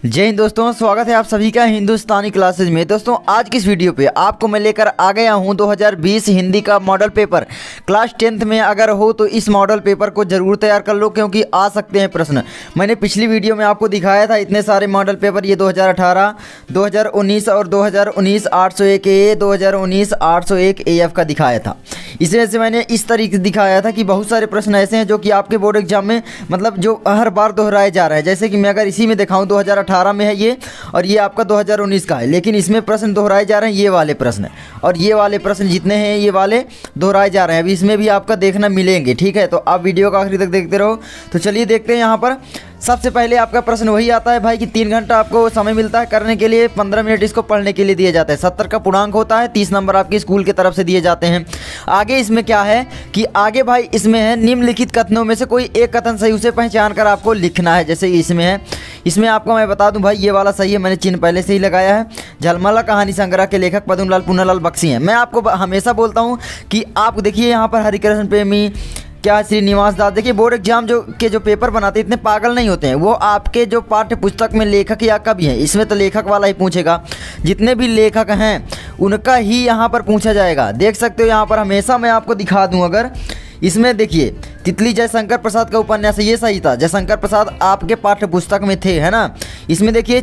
जय हिंद दोस्तों, स्वागत है आप सभी का हिंदुस्तानी क्लासेज में। दोस्तों आज की इस वीडियो पे आपको मैं लेकर आ गया हूं 2020 हिंदी का मॉडल पेपर। क्लास 10th में अगर हो तो इस मॉडल पेपर को ज़रूर तैयार कर लो, क्योंकि आ सकते हैं प्रश्न। मैंने पिछली वीडियो में आपको दिखाया था इतने सारे मॉडल पेपर, ये 2018, 2019 और 2019 801 ए, 2019 801 AF का दिखाया था। इस वजह से मैंने इस तरीके से दिखाया था कि बहुत सारे प्रश्न ऐसे हैं जो कि आपके बोर्ड एग्जाम में मतलब जो हर बार दोहराए जा रहे हैं। जैसे कि मैं अगर इसी में दिखाऊं 2018 में है ये, और ये आपका 2019 का है, लेकिन इसमें प्रश्न दोहराए जा रहे हैं। ये वाले प्रश्न और ये वाले प्रश्न जितने हैं ये वाले दोहराए जा रहे हैं। अभी इसमें भी आपका देखना मिलेंगे, ठीक है। तो आप वीडियो का आखिरी तक देखते रहो। तो चलिए देखते हैं। यहाँ पर सबसे पहले आपका प्रश्न वही आता है भाई कि 3 घंटा आपको समय मिलता है करने के लिए, 15 मिनट इसको पढ़ने के लिए दिए जाते हैं। 70 का पूर्णांक होता है, 30 नंबर आपकी स्कूल की तरफ से दिए जाते हैं। आगे इसमें क्या है कि आगे भाई इसमें है निम्नलिखित कथनों में से कोई एक कथन सही उसे पहचान कर आपको लिखना है। जैसे इसमें है, इसमें आपको मैं बता दूं भाई ये वाला सही है, मैंने चिन्ह पहले से ही लगाया है। झलमला कहानी संग्रह के लेखक पद्मलाल पुन्नालाल बख्शी हैं। मैं आपको हमेशा बोलता हूँ कि आप देखिए यहाँ पर हरिकृष्ण प्रेमी, क्या श्रीनिवास दास, देखिए बोर्ड एग्जाम जो पेपर बनाते हैं इतने पागल नहीं होते हैं। वो आपके जो पाठ्य पुस्तक में लेखक या कवि हैं, इसमें तो लेखक वाला ही पूछेगा। जितने भी लेखक हैं उनका ही यहाँ पर पूछा जाएगा। देख सकते हो यहाँ पर हमेशा मैं आपको दिखा दूँ, अगर इसमें देखिए तितली जयशंकर प्रसाद का उपन्यास है, ये सही था। जयशंकर प्रसाद आपके पाठ्य पुस्तक में थे, है ना। इसमें देखिए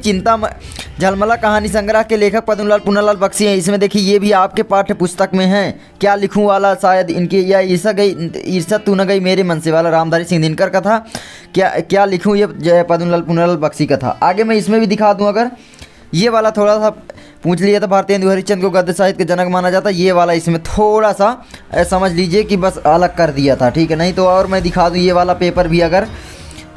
झलमला कहानी संग्रह के लेखक पद्मलाल पुन्नालाल बख्शी हैं। इसमें देखिए ये भी आपके पाठ्य पुस्तक में है। क्या लिखूं वाला शायद इनके, या ईर्षा तू न गई मेरे मन से वाला रामधारी सिंह दिनकर का था। क्या लिखूं, ये पद्मलाल पुन्नालाल बख्शी का था। आगे मैं इसमें भी दिखा दूँ, अगर ये वाला थोड़ा सा पूछ लिया था, भारतीय हिंदू हरिश्चंद्र को गद्य साहित्य के जनक माना जाता है। ये वाला इसमें थोड़ा सा समझ लीजिए कि बस अलग कर दिया था, ठीक है। नहीं तो और मैं दिखा दूँ ये वाला पेपर भी, अगर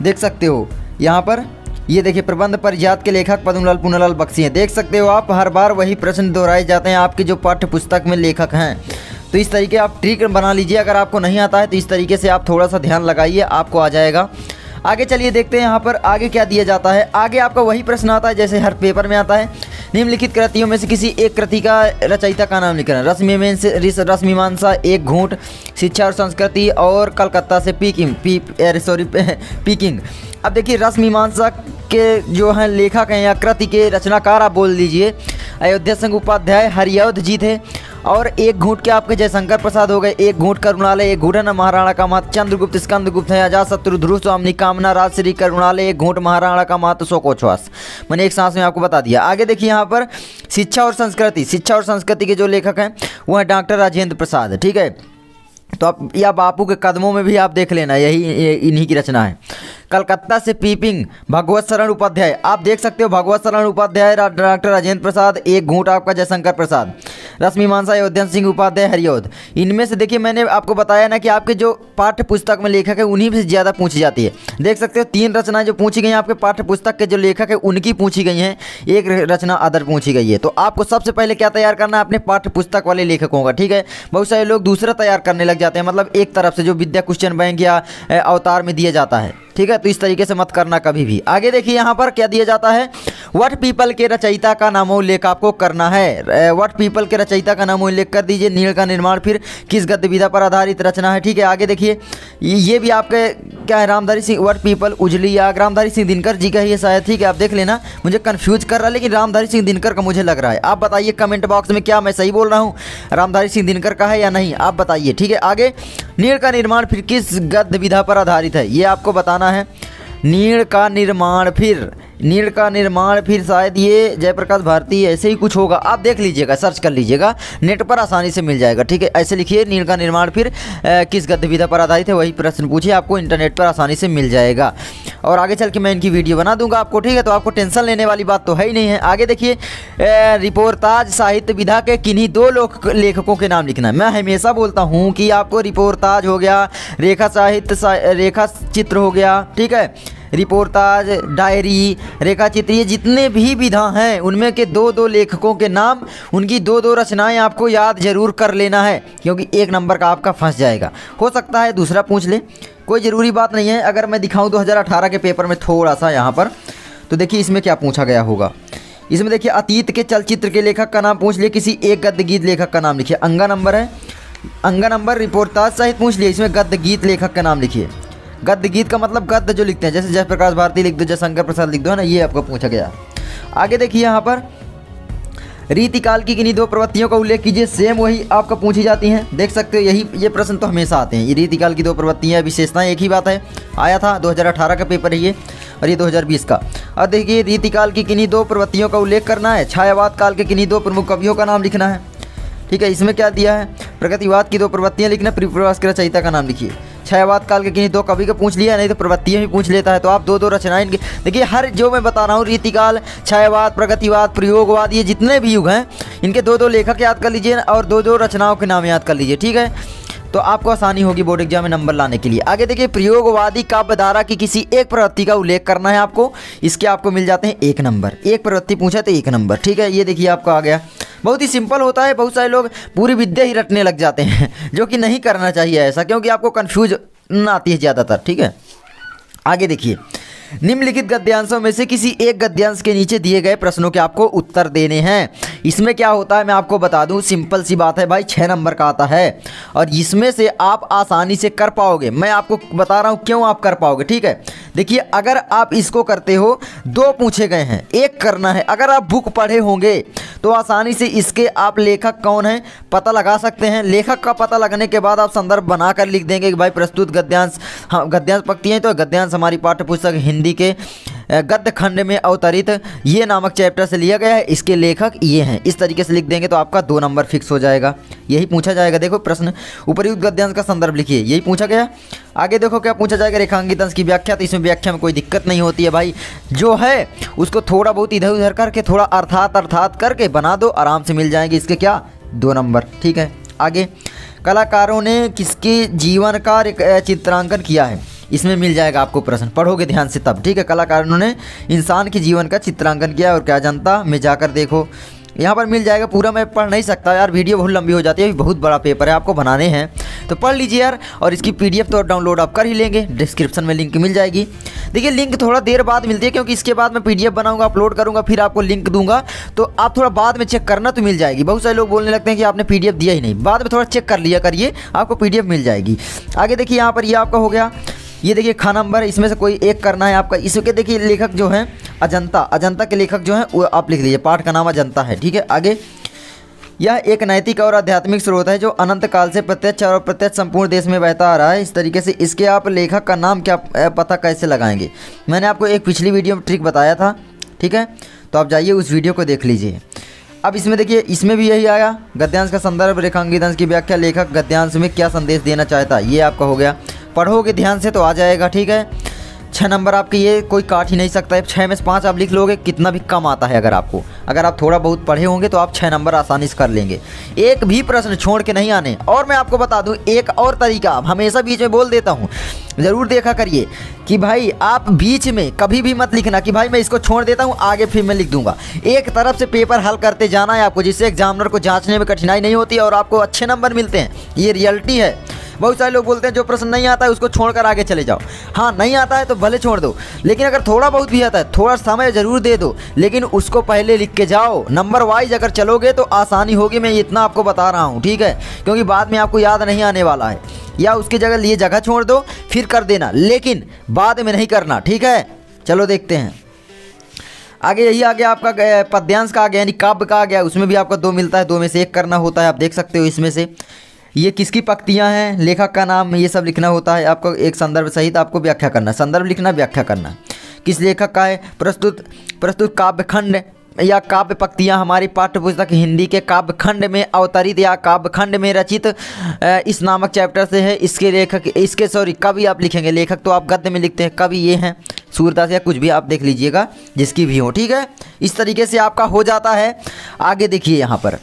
देख सकते हो यहाँ पर ये देखिए प्रबंध परिजात के लेखक पद्मलाल पुन्नालाल बख्शी हैं। देख सकते हो आप, हर बार वही प्रश्न दोहराए जाते हैं आपके जो पाठ्य पुस्तक में लेखक हैं। तो इस तरीके आप ट्रिक बना लीजिए। अगर आपको नहीं आता है तो इस तरीके से आप थोड़ा सा ध्यान लगाइए, आपको आ जाएगा। आगे चलिए देखते हैं यहाँ पर आगे क्या दिया जाता है। आगे आपका वही प्रश्न आता है जैसे हर पेपर में आता है। निम्नलिखित कृतियों में से किसी एक कृति का रचयिता का नाम लिखना। रसमीमांसा, एक घूंट, शिक्षा और संस्कृति, और कलकत्ता से पीकिंग। अब देखिए रसमीमांसा के जो हैं लेखक हैं या कृति के रचनाकार आप बोल दीजिए अयोध्या सिंह उपाध्याय, हरिऔध जी थे। और एक घूंट के आपके जयशंकर प्रसाद हो गए। एक घूंट करुणालय, एक घूंट है ना महाराणा का महत्व चंद्रगुप्त स्कंदगुप्त है। अजात शत्रु ध्रुव स्वामी कामना राजश्री करुणालय, एक घूंट महाराणा का महत्व शोकोच्छ्वास। मैंने एक सांस में आपको बता दिया। आगे देखिए यहाँ पर शिक्षा और संस्कृति के जो लेखक हैं वो है डॉक्टर राजेंद्र प्रसाद, ठीक है। तो आप या बापू के कदमों में भी आप देख लेना, यही इन्हीं की रचना है। कलकत्ता से पीपिंग, भगवत शरण उपाध्याय, आप देख सकते हो भगवत शरण उपाध्याय, डॉक्टर राजेंद्र प्रसाद, एक घूंट आपका जयशंकर प्रसाद, रसमीमांसा अयोध्या सिंह उपाध्याय, हरिऔध। इनमें से देखिए मैंने आपको बताया ना कि आपके जो पाठ्य पुस्तक में लेखक है उन्हीं से ज़्यादा पूछी जाती है। देख सकते हो 3 रचनाएं जो पूछी गई हैं आपके पाठ्य पुस्तक के जो लेखक है उनकी पूछी गई हैं, एक रचना अदर पूछी गई है। तो आपको सबसे पहले क्या तैयार करना है, अपने पाठ्य पुस्तक वाले लेखकों का, ठीक है। बहुत सारे लोग दूसरा तैयार करने लग जाते हैं, मतलब एक तरफ से जो विद्या क्वेश्चन बैंक या अवतार में दिया जाता है, ठीक है। तो इस तरीके से मत करना कभी भी। आगे देखिए यहाँ पर क्या दिया जाता है, वट पीपल के रचयिता का नाम उल्लेख आपको करना है। वट पीपल के रचयिता का नाम उल्लेख कर दीजिए। नीड़ का निर्माण फिर किस गद्य विधा पर आधारित रचना है, ठीक है। आगे देखिए ये भी आपके क्या है, रामधारी सिंह, वट पीपल उजली या रामधारी सिंह दिनकर जी का ही शायद, ठीक है। आप देख लेना, मुझे कंफ्यूज कर रहा है लेकिन रामधारी सिंह दिनकर का मुझे लग रहा है। आप बताइए कमेंट बॉक्स में क्या मैं सही बोल रहा हूँ, रामधारी सिंह दिनकर का है या नहीं, आप बताइए, ठीक है। आगे नीड़ का निर्माण फिर किस गद्य विधा पर आधारित है, ये आपको बताना है। नीड़ का निर्माण फिर शायद ये जयप्रकाश भारती ऐसे ही कुछ होगा, आप देख लीजिएगा, सर्च कर लीजिएगा, नेट पर आसानी से मिल जाएगा, ठीक है। ऐसे लिखिए नीड़ का निर्माण फिर किस गद्य विधा पर आधारित है, वही प्रश्न पूछिए, आपको इंटरनेट पर आसानी से मिल जाएगा। और आगे चल के मैं इनकी वीडियो बना दूंगा आपको, ठीक है। तो आपको टेंशन लेने वाली बात तो है ही नहीं है। आगे देखिए रिपोर्टाज साहित्य विधा के किन्हीं 2 लेखकों के नाम लिखना है। मैं हमेशा बोलता हूँ कि आपको रिपोर्टाज हो गया, रेखा चित्र हो गया, ठीक है। रिपोर्टाज, डायरी, रेखा चित्र, ये जितने भी विधा हैं उनमें के 2-2 लेखकों के नाम, उनकी 2-2 रचनाएं आपको याद जरूर कर लेना है, क्योंकि 1 नंबर का आपका फंस जाएगा। हो सकता है दूसरा पूछ ले, कोई ज़रूरी बात नहीं है। अगर मैं दिखाऊं 2018 के पेपर में थोड़ा सा यहाँ पर, तो देखिए इसमें क्या पूछा गया होगा। इसमें देखिए अतीत के चलचित्र के लेखक का नाम पूछ लिए, किसी एक गद्य गीत लेखक का नाम लिखिए। अंगा नंबर रिपोर्टाज साहित्य पूछ लिए, इसमें गद्य गीत लेखक का नाम लिखिए। गद्य गीत का मतलब गद्य जो लिखते हैं, जैसे जयप्रकाश भारती लिख दो, जयशंकर प्रसाद लिख दो, है ना, ये आपको पूछा गया। आगे देखिए यहाँ पर रीतिकाल की किन्हीं दो प्रवृत्तियों का उल्लेख कीजिए। सेम वही आपका पूछी जाती हैं, देख सकते हो, ये प्रश्न तो हमेशा आते हैं। ये रीतिकाल की दो प्रवृत्तियाँ विशेषताएं एक ही बात है, आया था 2018 का पेपर है ये, और ये 2020 का। अब देखिए रीतिकाल की किन्हीं दो प्रवृत्तियों का उल्लेख करना है, छायावाद काल के किन्हीं दो प्रमुख कवियों का नाम लिखना है। ठीक है, इसमें क्या दिया है, प्रगतिवाद की दो प्रवृत्तियाँ लिखना, परिप्रवास के रचयिता का नाम लिखिए। छायावाद काल के किन्हीं दो कवि का पूछ लिया, नहीं तो प्रवृत्तियाँ भी पूछ लेता है, तो आप दो दो रचनाएं इनके देखिए। हर जो मैं बता रहा हूँ, रीतिकाल, छायावाद, प्रगतिवाद, प्रयोगवाद, ये जितने भी युग हैं इनके दो दो लेखक याद कर लीजिए और दो दो रचनाओं के नाम याद कर लीजिए। ठीक है, तो आपको आसानी होगी बोर्ड एग्जाम में नंबर लाने के लिए। आगे देखिए, प्रयोगवादी काव्यधारा की किसी एक प्रवृत्ति का उल्लेख करना है आपको, इसके आपको मिल जाते हैं 1 नंबर। एक प्रवृत्ति पूछा तो 1 नंबर। ठीक है, ये देखिए आपका आ गया, बहुत ही सिंपल होता है। बहुत सारे लोग पूरी विद्या ही रटने लग जाते हैं, जो कि नहीं करना चाहिए ऐसा, क्योंकि आपको कन्फ्यूज आती है ज़्यादातर। ठीक है, आगे देखिए, निम्नलिखित गद्यांशों में से किसी एक गद्यांश के नीचे दिए गए प्रश्नों के आपको उत्तर देने हैं। इसमें क्या होता है मैं आपको बता दूं, सिंपल सी बात है भाई, 6 नंबर का आता है और इसमें से आप आसानी से कर पाओगे। मैं आपको बता रहा हूं क्यों आप कर पाओगे। ठीक है, देखिए, अगर आप इसको करते हो, 2 पूछे गए हैं, 1 करना है। अगर आप बुक पढ़े होंगे तो आसानी से इसके आप लेखक कौन है पता लगा सकते हैं। लेखक का पता लगने के बाद आप संदर्भ बनाकर लिख देंगे कि भाई प्रस्तुत गद्यांश, हाँ गद्यांश पक्ति हैं, तो गद्यांश हमारी पाठ्य पुस्तक हिंदी के गद्य खंड में अवतरित ये नामक चैप्टर से लिया गया है, इसके लेखक ये हैं। इस तरीके से लिख देंगे तो आपका 2 नंबर फिक्स हो जाएगा। यही पूछा जाएगा। देखो प्रश्न, उपर्युक्त गद्यांश का संदर्भ लिखिए, यही पूछा गया। आगे देखो क्या पूछा जाएगा, रेखांकित अंश की व्याख्या। तो इसमें व्याख्या में कोई दिक्कत नहीं होती है भाई, जो है उसको थोड़ा बहुत इधर उधर करके, थोड़ा अर्थात करके बना दो, आराम से मिल जाएंगे इसके क्या 2 नंबर। ठीक है, आगे कलाकारों ने किसके जीवन का चित्रांकन किया है, इसमें मिल जाएगा आपको प्रश्न, पढ़ोगे ध्यान से तब। ठीक है, कलाकारों ने इंसान के जीवन का चित्रांकन किया और क्या जनता में जाकर देखो, यहाँ पर मिल जाएगा। पूरा मैं पढ़ नहीं सकता यार, वीडियो बहुत लंबी हो जाती है, बहुत बड़ा पेपर है, आपको बनाने हैं तो पढ़ लीजिए यार। और इसकी PDF तो डाउनलोड आप कर ही लेंगे, डिस्क्रिप्शन में लिंक मिल जाएगी। देखिए, लिंक थोड़ा देर बाद मिलती है, क्योंकि इसके बाद मैं PDF बनाऊंगा, अपलोड करूंगा, फिर आपको लिंक दूंगा, तो आप थोड़ा बाद में चेक करना, तो मिल जाएगी। बहुत सारे लोग बोलने लगते हैं कि आपने PDF दिया ही नहीं, बाद में थोड़ा चेक कर लिया करिए, आपको PDF मिल जाएगी। आगे देखिए, यहाँ पर ये आपका हो गया, ये देखिए खा नंबर, इसमें से कोई एक करना है आपका। इसके देखिए लेखक जो हैं अजंता के लेखक जो हैं वो आप लिख लीजिए, पाठ का नाम अजंता है। ठीक है, आगे यह एक नैतिक और आध्यात्मिक स्रोत है जो अनंत काल से प्रत्यक्ष और अप्रत्यक्ष संपूर्ण देश में बहता आ रहा है। इस तरीके से इसके आप लेखक का नाम क्या पता कैसे लगाएंगे, मैंने आपको एक पिछली वीडियो में ट्रिक बताया था। ठीक है, तो आप जाइए उस वीडियो को देख लीजिए। अब इसमें देखिए, इसमें भी यही आया, गद्यांश का संदर्भ, रेखांकित अंश की व्याख्या, लेखक गद्यांश में क्या संदेश देना चाहता है, ये आपका हो गया। पढ़ोगे ध्यान से तो आ जाएगा। ठीक है, 6 नंबर आपके ये कोई काट ही नहीं सकता है। 6 में से 5 आप लिख लोगे, कितना भी कम आता है। अगर आप थोड़ा बहुत पढ़े होंगे तो आप 6 नंबर आसानी से कर लेंगे, एक भी प्रश्न छोड़ के नहीं आने। और मैं आपको बता दूं एक और तरीका, हमेशा बीच में बोल देता हूं, ज़रूर देखा करिए कि भाई आप बीच में कभी भी मत लिखना कि भाई मैं इसको छोड़ देता हूं, आगे फिर मैं लिख दूंगा। एक तरफ से पेपर हल करते जाना है आपको, जिससे एग्जामिनर को जांचने में कठिनाई नहीं होती और आपको अच्छे नंबर मिलते हैं। ये रियलिटी है। बहुत सारे लोग बोलते हैं जो प्रश्न नहीं आता है उसको छोड़कर आगे चले जाओ। हाँ, नहीं आता है तो भले छोड़ दो, लेकिन अगर थोड़ा बहुत भी आता है थोड़ा समय ज़रूर दे दो, लेकिन उसको पहले लिख के जाओ। नंबर वाइज अगर चलोगे तो आसानी होगी, मैं इतना आपको बता रहा हूँ। ठीक है, क्योंकि बाद में आपको याद नहीं आने वाला है, या उसकी जगह लिए जगह छोड़ दो फिर कर देना, लेकिन बाद में नहीं करना। ठीक है, चलो देखते हैं आगे। यही आ गया आपका पद्यांश का आ गया, यानी काव्य का आ गया। उसमें भी आपका 2 मिलता है, 2 में से 1 करना होता है। आप देख सकते हो इसमें से ये किसकी पंक्तियां हैं, लेखक का नाम, ये सब लिखना होता है आपको। एक संदर्भ सहित आपको व्याख्या करना, संदर्भ लिखना, व्याख्या करना, किस लेखक का है। प्रस्तुत काव्यखंड या काव्य पंक्तियाँ हमारी पाठ्य पुस्तक हिंदी के काव्यखंड में अवतरित या काव्यखंड में रचित इस नामक चैप्टर से है। इसके लेखक, कवि आप लिखेंगे, लेखक तो आप गद्य में लिखते हैं, कवि ये हैं सूरदास या कुछ भी आप देख लीजिएगा, जिसकी भी हो। ठीक है, इस तरीके से आपका हो जाता है। आगे देखिए, यहाँ पर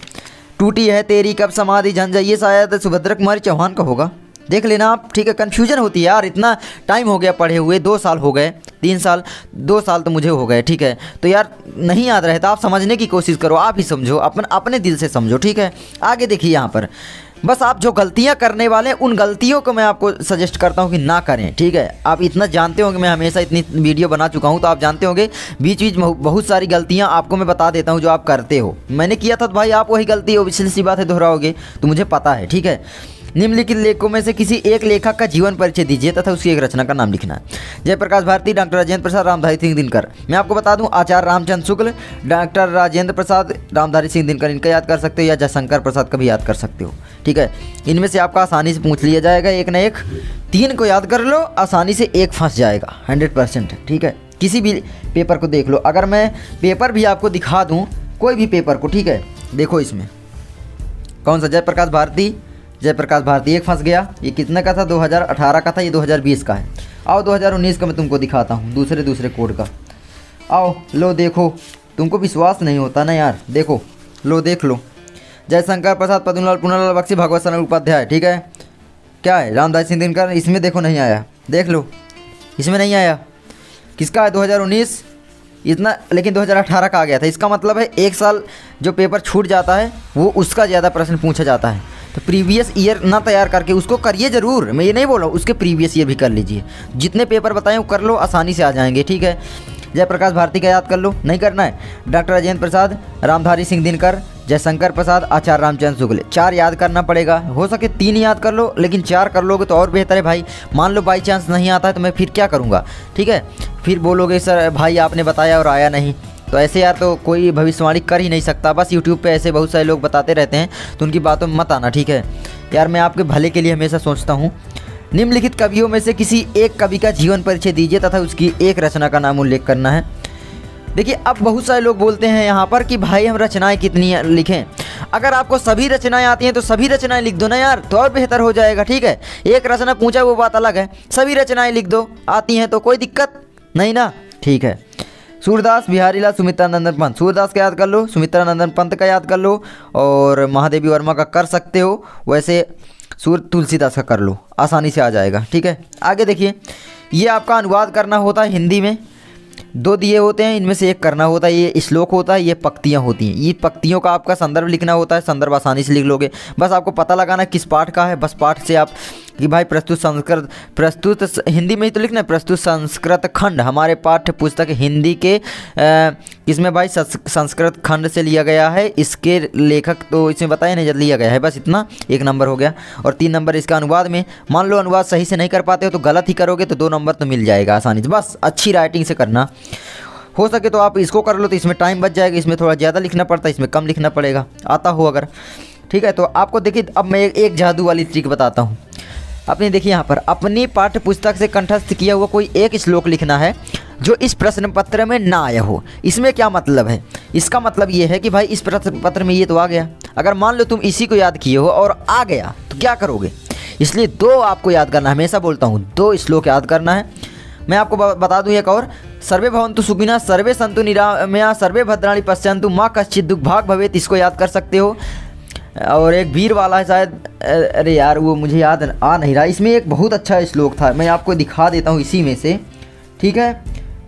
टूटी है तेरी कब समाधि झंझा, ये शायद सुभद्रा कुमारी चौहान का होगा, देख लेना आप। ठीक है, कन्फ्यूजन होती है यार, इतना टाइम हो गया पढ़े हुए, 2 साल हो गए, 3 साल, 2 साल तो मुझे हो गए। ठीक है, तो यार नहीं याद रहता, आप समझने की कोशिश करो, आप ही समझो, अपने दिल से समझो। ठीक है, आगे देखिए, यहाँ पर बस आप जो गलतियां करने वाले हैं उन गलतियों को मैं आपको सजेस्ट करता हूं कि ना करें। ठीक है, आप इतना जानते होंगे, मैं हमेशा इतनी वीडियो बना चुका हूं, तो आप जानते होंगे बीच बीच बहुत सारी गलतियां आपको मैं बता देता हूं जो आप करते हो। मैंने किया था तो भाई आप वही गलती हो, पिछली सी बात है दोहराओगे, तो मुझे पता है। ठीक है, निम्नलिखित लेखों में से किसी एक लेखक का जीवन परिचय दीजिए तथा उसकी एक रचना का नाम लिखना है। जयप्रकाश भारती, डॉक्टर राजेंद्र प्रसाद, रामधारी सिंह दिनकर। मैं आपको बता दूं, आचार्य रामचंद्र शुक्ल, डॉक्टर राजेंद्र प्रसाद, रामधारी सिंह दिनकर, इनका याद कर सकते हो, या जयशंकर प्रसाद का भी याद कर सकते हो। ठीक है, इनमें से आपका आसानी से पूछ लिया जाएगा एक ना एक। 3 को याद कर लो, आसानी से एक फंस जाएगा 100%। ठीक है, किसी भी पेपर को देख लो। अगर मैं पेपर भी आपको दिखा दूँ, कोई भी पेपर को, ठीक है, देखो इसमें कौन सा, जयप्रकाश भारती, जयप्रकाश भारती एक फंस गया। ये कितने का था? 2018 का था, ये 2020 का है। आओ 2019 का मैं तुमको दिखाता हूँ, दूसरे कोड का। आओ लो देखो, तुमको विश्वास नहीं होता ना यार, देखो लो देख लो। जयशंकर प्रसाद, पद्मलाल, पुन्नालाल बख्शी, भगवत सरन उपाध्याय। ठीक है, क्या है? रामधारी सिंह दिनकर। इसमें देखो नहीं आया, देख लो इसमें नहीं आया। किसका है? 2019 इतना, लेकिन 2018 का आ गया था। इसका मतलब है एक साल जो पेपर छूट जाता है वो उसका ज़्यादा प्रश्न पूछा जाता है। तो प्रीवियस ईयर ना तैयार करके उसको करिए ज़रूर, मैं ये नहीं बोल रहा हूँ, उसके प्रीवियस ईयर भी कर लीजिए। जितने पेपर बताएं वो कर लो, आसानी से आ जाएंगे। ठीक है, जयप्रकाश भारती का याद कर लो, नहीं करना है। डॉक्टर राजेंद्र प्रसाद, रामधारी सिंह दिनकर, जयशंकर प्रसाद, आचार्य रामचंद्र शुक्ल। 4 याद करना पड़ेगा, हो सके 3 याद कर लो, लेकिन 4 कर लोगे तो और बेहतर है भाई। मान लो बाई चांस नहीं आता है तो मैं फिर क्या करूँगा? ठीक है, फिर बोलोगे सर भाई आपने बताया और आया नहीं, तो ऐसे यार तो कोई भविष्यवाणी कर ही नहीं सकता। बस यूट्यूब पे ऐसे बहुत सारे लोग बताते रहते हैं, तो उनकी बातों में मत आना। ठीक है यार, मैं आपके भले के लिए हमेशा सोचता हूँ। निम्नलिखित कवियों में से किसी एक कवि का जीवन परिचय दीजिए तथा उसकी एक रचना का नाम उल्लेख करना है। देखिए, अब बहुत सारे लोग बोलते हैं यहाँ पर कि भाई हम रचनाएं कितनी लिखें। अगर आपको सभी रचनाएं आती हैं तो सभी रचनाएं लिख दो ना यार, तो और बेहतर हो जाएगा। ठीक है, एक रचना पूछा वो बात अलग है, सभी रचनाएं लिख दो, आती हैं तो कोई दिक्कत नहीं ना। ठीक है, सूरदास, बिहारीलाल, सुमित्रानंदन पंत। सूरदास का याद कर लो, सुमित्रानंदन पंत का याद कर लो, और महादेवी वर्मा का कर सकते हो, वैसे तुलसीदास का कर लो, आसानी से आ जाएगा। ठीक है, आगे देखिए, ये आपका अनुवाद करना होता है हिंदी में। 2 दिए होते हैं, इनमें से एक करना होता है। ये श्लोक होता है, ये पंक्तियाँ होती हैं। ये पंक्तियों का आपका संदर्भ लिखना होता है, संदर्भ आसानी से लिख लोगे। बस आपको पता लगाना किस पाठ का है, बस पाठ से आप कि भाई प्रस्तुत हिंदी में ही तो लिखना है, प्रस्तुत संस्कृत खंड हमारे पाठ्य पुस्तक हिंदी के इसमें भाई संस्कृत खंड से लिया गया है। इसके लेखक तो इसमें बताया नहीं, जब लिया गया है, बस इतना 1 नंबर हो गया। और 3 नंबर इसका अनुवाद में। मान लो अनुवाद सही से नहीं कर पाते हो तो गलत ही करोगे तो 2 नंबर तो मिल जाएगा आसानी से। बस अच्छी राइटिंग से करना, हो सके तो आप इसको कर लो तो इसमें टाइम बच जाएगा। इसमें थोड़ा ज़्यादा लिखना पड़ता है, इसमें कम लिखना पड़ेगा, आता हो अगर। ठीक है, तो आपको देखिए, अब मैं एक जादू वाली ट्रिक बताता हूँ। अपने देखिए यहाँ पर अपनी पाठ्य पुस्तक से कंठस्थ किया हुआ कोई एक श्लोक लिखना है जो इस प्रश्न पत्र में ना आया हो। इसमें क्या मतलब है? इसका मतलब ये है कि भाई इस प्रश्न पत्र में ये तो आ गया, अगर मान लो तुम इसी को याद किए हो और आ गया तो क्या करोगे? इसलिए 2 आपको याद करना है, हमेशा बोलता हूँ 2 श्लोक याद करना है। मैं आपको बता दूँ एक और, सर्वे भवन्तु सुखिनः, सर्वे सन्तु निरामया, सर्वे भद्राणि पश्यन्तु, माँ कश्चित् दुर्भाग् भवेत्, इसको याद कर सकते हो। और एक वीर वाला है शायद, अरे यार वो मुझे याद आ नहीं रहा। इसमें एक बहुत अच्छा श्लोक था, मैं आपको दिखा देता हूँ इसी में से। ठीक है,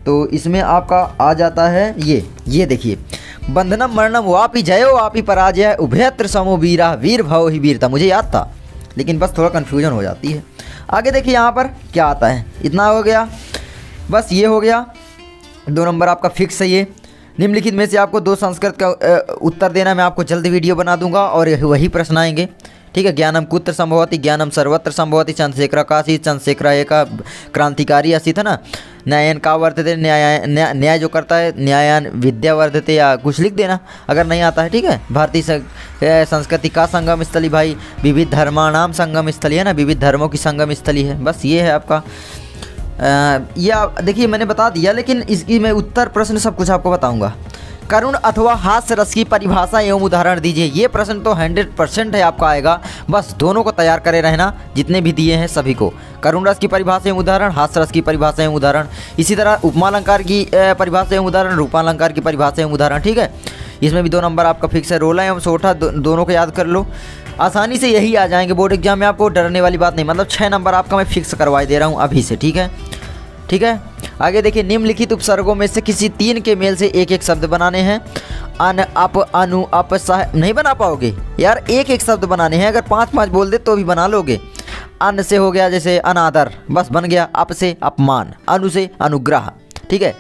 तो इसमें आपका आ जाता है ये देखिए, बंधनम मरणम वापि जयो वापि पराजय, उभयत्र समो वीरा, वीर भव ही वीरता। मुझे याद था लेकिन बस थोड़ा कन्फ्यूजन हो जाती है। आगे देखिए यहाँ पर क्या आता है, इतना हो गया, बस ये हो गया। 2 नंबर आपका फिक्स है ये। निम्नलिखित में से आपको 2 संस्कृत का उत्तर देना, मैं आपको जल्द वीडियो बना दूंगा और वही प्रश्न आएंगे। ठीक है, ज्ञानम कुत्र संभवति, ज्ञानम सर्वत्र संभवति, चंद्रशेखर काशी, चंद्रशेखर एक क्रांतिकारी असी था ना। न्यायन का वर्धते, न्याय जो करता है, न्यायान विद्या वर्धते, या कुछ लिख देना अगर नहीं आता है। ठीक है, भारतीय संस्कृति का संगम स्थली, भाई विविध धर्माणाम संगम स्थली है ना, विविध धर्मों की संगम स्थली है। बस ये है आपका। या देखिए मैंने बता दिया, लेकिन इसकी मैं उत्तर प्रश्न सब कुछ आपको बताऊंगा। करुण अथवा हास्य रस की परिभाषा एवं उदाहरण दीजिए। ये प्रश्न तो 100% है आपका आएगा, बस दोनों को तैयार करे रहना, जितने भी दिए हैं सभी को। करुण रस की परिभाषा एवं उदाहरण, हास्य रस की परिभाषा एवं उदाहरण, इसी तरह उपमालंकार की परिभाषा एवं उदाहरण, रूपालंकार की परिभाषा एवं उदाहरण। ठीक है, इसमें भी 2 नंबर आपका फिक्स है। रोला एवं सोठा दोनों को याद कर लो, आसानी से यही आ जाएंगे बोर्ड एग्जाम में, आपको डरने वाली बात नहीं। मतलब 6 नंबर आपका मैं फिक्स करवा दे रहा हूँ अभी से। ठीक है, ठीक है, आगे देखिए, निम्नलिखित उपसर्गों में से किसी 3 के मेल से एक एक शब्द बनाने हैं। अन, अप, अनु, अप, सह नहीं बना पाओगे यार, एक एक शब्द बनाने हैं। अगर 5-5 बोल दे तो भी बना लोगे। अन से हो गया जैसे अनादर, बस बन गया। अप से अपमान, अनु से अनुग्रह। ठीक है,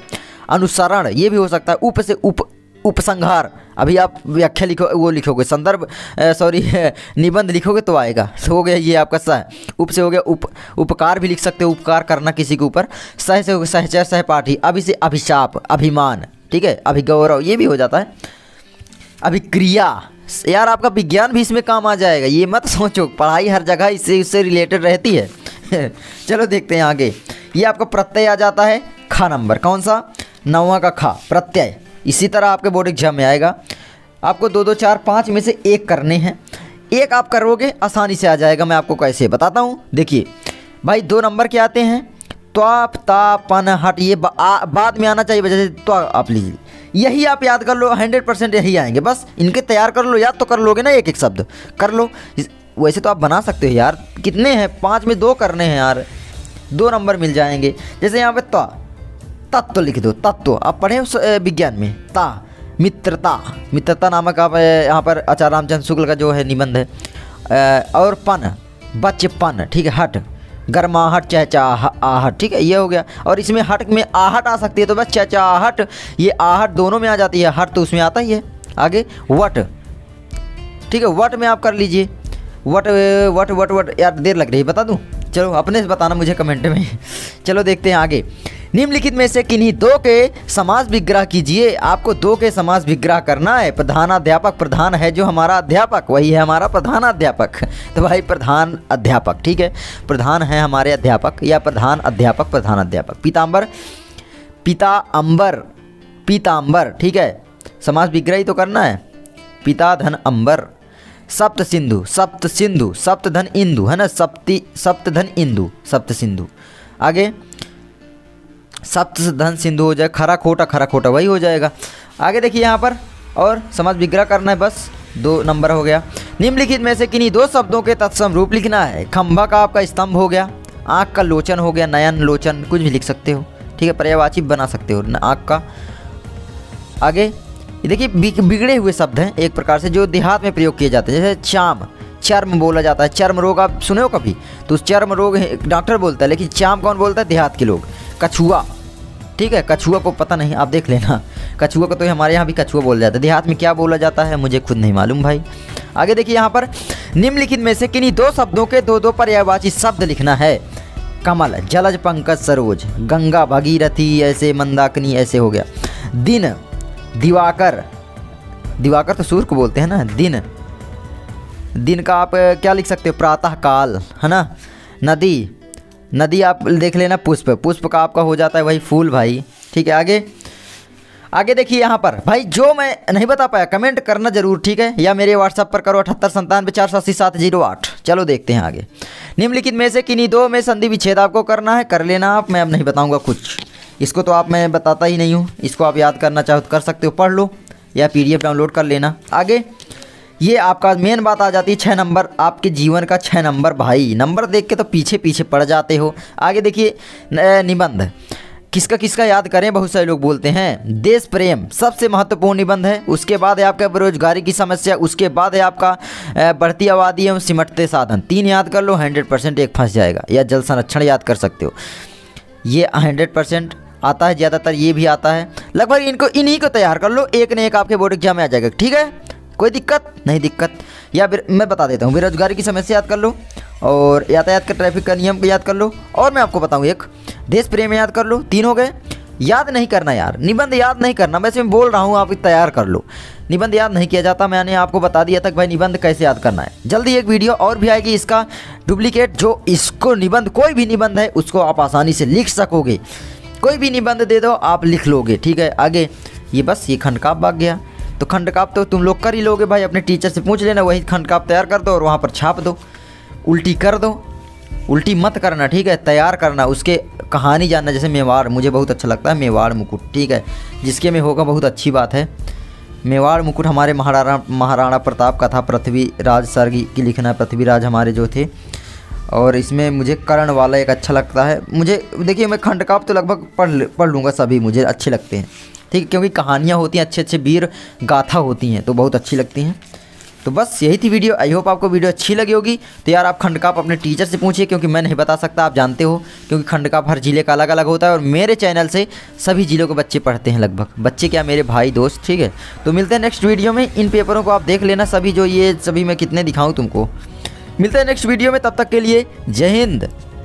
अनुसरण ये भी हो सकता है। उप से उपसंहार। अभी आप व्याख्या लिखो, वो लिखोगे संदर्भ, सॉरी निबंध लिखोगे तो आएगा। तो हो गया ये आपका सह। उप से हो गया उपकार भी लिख सकते हो, उपकार करना किसी के ऊपर। सह से हो गया सहचर सहपाठी। अभि से अभिशाप, अभिमान, ठीक है, अभिगौरव, ये भी हो जाता है। अभिक्रिया, यार आपका विज्ञान भी इसमें काम आ जाएगा, ये मत सोचो, पढ़ाई हर जगह इससे रिलेटेड रहती है। चलो देखते हैं आगे। ये आपका प्रत्यय आ जाता है, खा नंबर, कौन सा, 9वां का खा, प्रत्यय। इसी तरह आपके बोर्ड एग्जाम में आएगा। आपको 2 2 4 5 में से एक करने हैं। एक आप करोगे आसानी से आ जाएगा, मैं आपको कैसे बताता हूँ। देखिए भाई 2 नंबर के आते हैं, त्वाप ता पन हट, ये बाद में आना चाहिए, वजह से तो आप लीजिए, यही आप याद कर लो, 100% यही आएंगे। बस इनके तैयार कर लो, याद तो कर लोगे ना, एक एक शब्द कर लो। वैसे तो आप बना सकते हो यार, कितने हैं, 5 में 2 करने हैं यार, 2 नंबर मिल जाएंगे। जैसे यहाँ पे तत्व लिख दो, तत्व आप पढ़े विज्ञान में, ता मित्रता, मित्रता नामक आप यहाँ पर आचार्य रामचंद्र शुक्ल का जो है निबंध है। और पन, बचपन, ठीक है, हट, गर्माहट, चहचहाहट, ठीक है, ये हो गया। और इसमें हट में आहट आ सकती है, तो बस चहचहाहट, ये आहट दोनों में आ जाती है, हट तो उसमें आता ही है। आगे वट, ठीक है, वट में आप कर लीजिए, वट वट वट वट, यार देर लग रही है, बता दूं, चलो अपने से बताना मुझे कमेंट में। चलो देखते हैं आगे। निम्नलिखित में से किन्हीं 2 के समास विग्रह कीजिए। आपको 2 के समास विग्रह करना है। प्रधानाध्यापक, प्रधान है जो हमारा अध्यापक, वही है हमारा प्रधानाध्यापक। तो भाई प्रधान अध्यापक, ठीक है, प्रधान है हमारे अध्यापक, या प्रधान अध्यापक, प्रधानाध्यापक। पीताम्बर, पिता अंबर, पीताम्बर, ठीक है, समास विग्रह ही तो करना है। पिता धन अंबर। सप्त सिंधु, सप्त सिंधु, सप्त धन इंदु, है ना, सप्त धन इंदु, सप्त सिंधु। आगे सप्त धन सिंधु हो जाए, खरा खोटा वही हो जाएगा। आगे देखिए यहाँ पर, और समास विग्रह करना है, बस 2 नंबर हो गया। निम्नलिखित में से किन्हीं 2 शब्दों के तत्सम रूप लिखना है। खंभा का आपका स्तंभ हो गया, आँख का लोचन हो गया, नयन लोचन, कुछ भी लिख सकते हो, ठीक है, पर्यायवाची बना सकते हो आँख का। आगे ये देखिए बिगड़े हुए शब्द हैं एक प्रकार से, जो देहात में प्रयोग किए जाते हैं। जैसे चाम, चर्म बोला जाता है, चर्म रोग आप सुने हो कभी, तो उस चर्म रोग डॉक्टर बोलता है, लेकिन चाम कौन बोलता है, देहात के लोग। कछुआ, ठीक है, कछुआ को पता नहीं, आप देख लेना, कछुआ को तो हमारे यहाँ भी कछुआ बोला जाता है, देहात में क्या बोला जाता है मुझे खुद नहीं मालूम भाई। आगे देखिए यहाँ पर, निम्नलिखित में से किन्हीं 2 शब्दों के 2 पर्यायवाची शब्द लिखना है। कमल, जलज पंकज सरोज, गंगा भगीरथी, ऐसे मंदाकिनी, ऐसे हो गया। दिन, दिवाकर, दिवाकर तो सूर्य को बोलते हैं ना, दिन, दिन का आप क्या लिख सकते हो, प्रातः काल, है ना। नदी, नदी आप देख लेना, पुष्प, पुष्प का आपका हो जाता है वही फूल भाई, ठीक है। आगे देखिए यहाँ पर भाई, जो मैं नहीं बता पाया कमेंट करना जरूर, ठीक है, या मेरे व्हाट्सएप पर करो 7897948708। चलो देखते हैं आगे। निम्नलिखित में से किन्हीं 2 में संधि विच्छेद आपको करना है, कर लेना आप, मैं अब नहीं बताऊँगा कुछ, इसको तो आप, मैं बताता ही नहीं हूँ, इसको आप याद करना चाहो तो कर सकते हो, पढ़ लो या PDF डाउनलोड कर लेना। आगे ये आपका मेन बात आ जाती है, 6 नंबर, आपके जीवन का 6 नंबर भाई, नंबर देख के तो पीछे पीछे पड़ जाते हो। आगे देखिए निबंध, किसका किसका याद करें, बहुत सारे लोग बोलते हैं। देश प्रेम सबसे महत्वपूर्ण निबंध है, उसके बाद है आपका बेरोजगारी की समस्या, उसके बाद है आपका बढ़ती आबादी एवं सिमटते साधन। 3 याद कर लो, 100% एक फंस जाएगा। या जल संरक्षण याद कर सकते हो, ये 100% आता है, ज़्यादातर ये भी आता है, लगभग इनको इन्हीं को तैयार कर लो, एक न एक आपके बोर्ड एग्जाम में आ जाएगा, ठीक है, कोई दिक्कत नहीं दिक्कत। या मैं बता देता हूँ, बेरोजगारी की समस्या याद कर लो, और यातायात का ट्रैफिक का नियम को याद कर लो, और मैं आपको बताऊँ एक देश प्रेम याद कर लो। 3 हो गए। याद नहीं करना यार, निबंध याद नहीं करना, वैसे मैं बोल रहा हूँ आप तैयार कर लो, निबंध याद नहीं किया जाता, मैंने आपको बता दिया था कि भाई निबंध कैसे याद करना है। जल्दी एक वीडियो और भी आएगी इसका डुप्लीकेट, जो इसको निबंध, कोई भी निबंध है उसको आप आसानी से लिख सकोगे, कोई भी निबंध दे दो आप लिख लोगे, ठीक है। आगे ये बस ये खंडकाव्य भाग गया, तो खंडकाव्य तो तुम लोग कर ही लोगे भाई, अपने टीचर से पूछ लेना, वही खंडकाव्य तैयार कर दो और वहाँ पर छाप दो, उल्टी कर दो, उल्टी मत करना, ठीक है, तैयार करना, उसके कहानी जानना। जैसे मेवाड़, मुझे बहुत अच्छा लगता है मेवाड़ मुकुट, ठीक है, जिसके में होगा बहुत अच्छी बात है। मेवाड़ मुकुट हमारे महाराणा प्रताप का था, पृथ्वीराज सर की लिखना है, पृथ्वीराज हमारे जो थे, और इसमें मुझे कर्ण वाला एक अच्छा लगता है मुझे। देखिए मैं खंडकाव्य तो लगभग पढ़ लूँगा, सभी मुझे अच्छे लगते हैं, ठीक है, क्योंकि कहानियाँ होती हैं, अच्छे अच्छे वीर गाथा होती हैं, तो बहुत अच्छी लगती हैं। तो बस यही थी वीडियो। आई होप आपको वीडियो अच्छी लगी होगी। तो यार आप खंडकाप अपने टीचर से पूछिए, क्योंकि मैं नहीं बता सकता, आप जानते हो, क्योंकि खंडकाप हर जिले का अलग अलग होता है और मेरे चैनल से सभी जिलों के बच्चे पढ़ते हैं, लगभग बच्चे क्या मेरे भाई दोस्त, ठीक है। तो मिलते हैं नेक्स्ट वीडियो में। इन पेपरों को आप देख लेना सभी, जो ये सभी मैं कितने दिखाऊँ तुमको। मिलते हैं नेक्स्ट वीडियो में, तब तक के लिए जय हिंद।